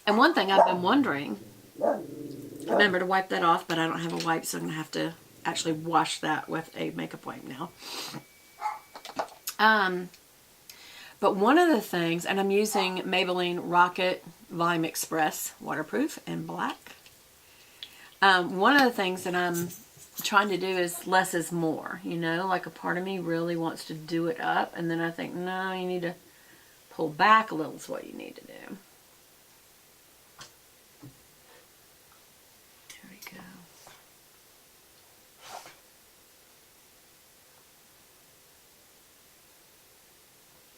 And one thing I've been wondering, remember to wipe that off, but I don't have a wipe, so I'm going to have to actually wash that with a makeup wipe now. But one of the things, and I'm using Maybelline Rocket Volume Express, waterproof and black. One of the things that I'm trying to do is less is more, you know, like a part of me really wants to do it up, and then I think, no, you need to pull back a little is what you need to do. There we go.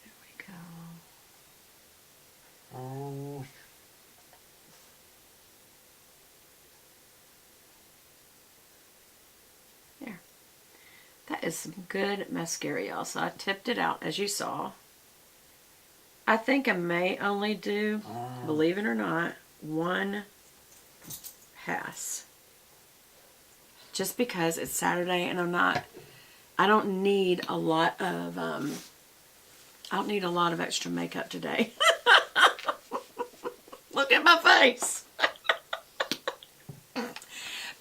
There we go. There. That is some good mascara, y'all. So I tipped it out, as you saw. I think I may only do, believe it or not, one pass. Just because it's Saturday and I don't need a lot of, extra makeup today. Look at my face.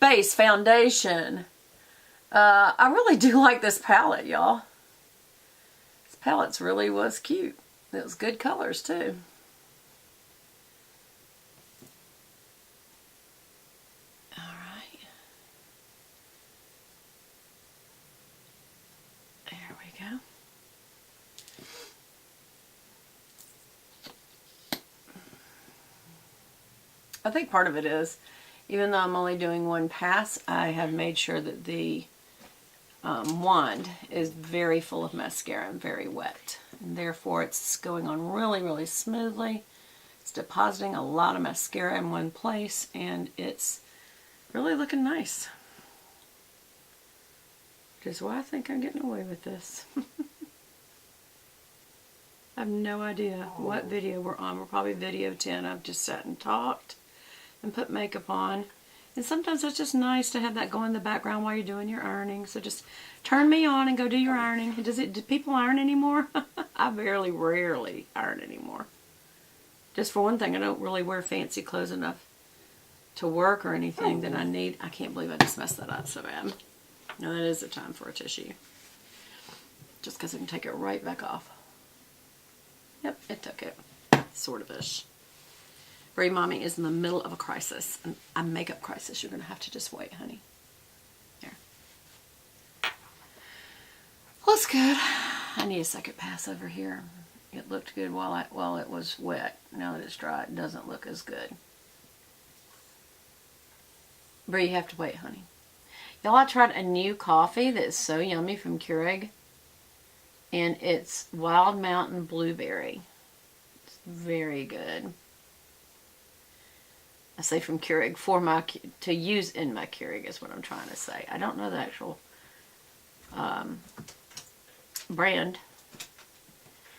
Base foundation. I really do like this palette, y'all. This palette really was cute. It was good colors too. Alright. There we go. I think part of it is, even though I'm only doing one pass, I have made sure that the wand is very full of mascara and very wet. And therefore it's going on really, really smoothly. It's depositing a lot of mascara in one place, and it's really looking nice. Which is why I think I'm getting away with this. I have no idea what video we're on. We're probably video 10. I've just sat and talked and put makeup on. And sometimes it's just nice to have that go in the background while you're doing your ironing. So just turn me on and go do your ironing. Do people iron anymore? I rarely iron anymore. Just for one thing, I don't really wear fancy clothes enough to work or anything that I need. I can't believe I just messed that up so bad. No, that is the time for a tissue. Just because I can take it right back off. Yep, it took it. Sort of-ish. Bree Mommy is in the middle of a crisis, a makeup crisis. You're going to have to just wait, honey. There. Looks good. I need a second pass over here. It looked good while it was wet. Now that it's dry, it doesn't look as good. Bree, you have to wait, honey. Y'all, I tried a new coffee that is so yummy from Keurig, and it's Wild Mountain Blueberry. It's very good. I say from Keurig to use in my Keurig is what I'm trying to say. I don't know the actual brand,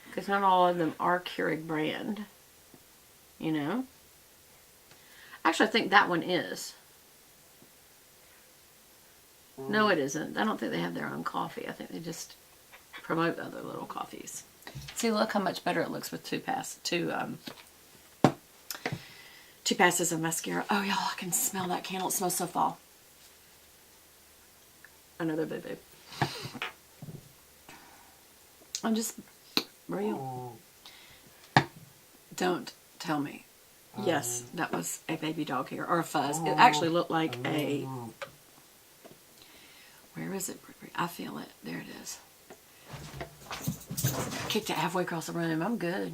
because not all of them are Keurig brand, you know. Actually, I think that one is. No, it isn't. I don't think they have their own coffee. I think they just promote other little coffees. See, look how much better it looks with two passes of mascara. Oh, y'all, I can smell that candle. It smells so fall. Another boo-boo. I'm just real. Don't tell me. Yes, that was a baby dog hair, or a fuzz. It actually looked like a... Where is it? I feel it. There it is. Kicked it halfway across the room. I'm good.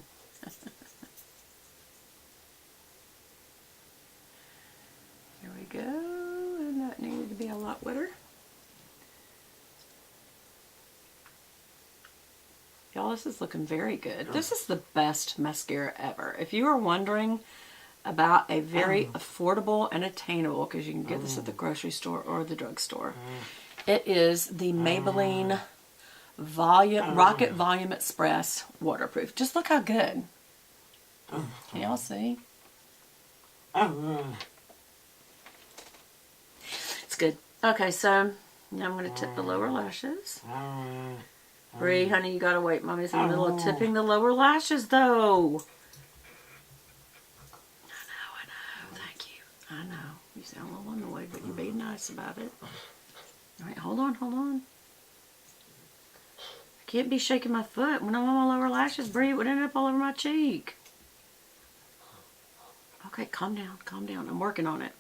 Here we go. And that needed to be a lot wetter. Y'all, this is looking very good. This is the best mascara ever. If you are wondering about a very affordable and attainable, because you can get this at the grocery store or the drugstore, it is the Maybelline Rocket Volume Express waterproof. Just look how good. Can y'all see? It's good. Okay, so now I'm going to tip the lower lashes. Bree, honey, you gotta wait. Mommy's in the middle of tipping the lower lashes, though. I know. I know. You sound a little annoyed, but you're being nice about it. All right, hold on, hold on. I can't be shaking my foot. When I'm on my lower lashes, Brie, it would end up all over my cheek. Okay, calm down, calm down. I'm working on it.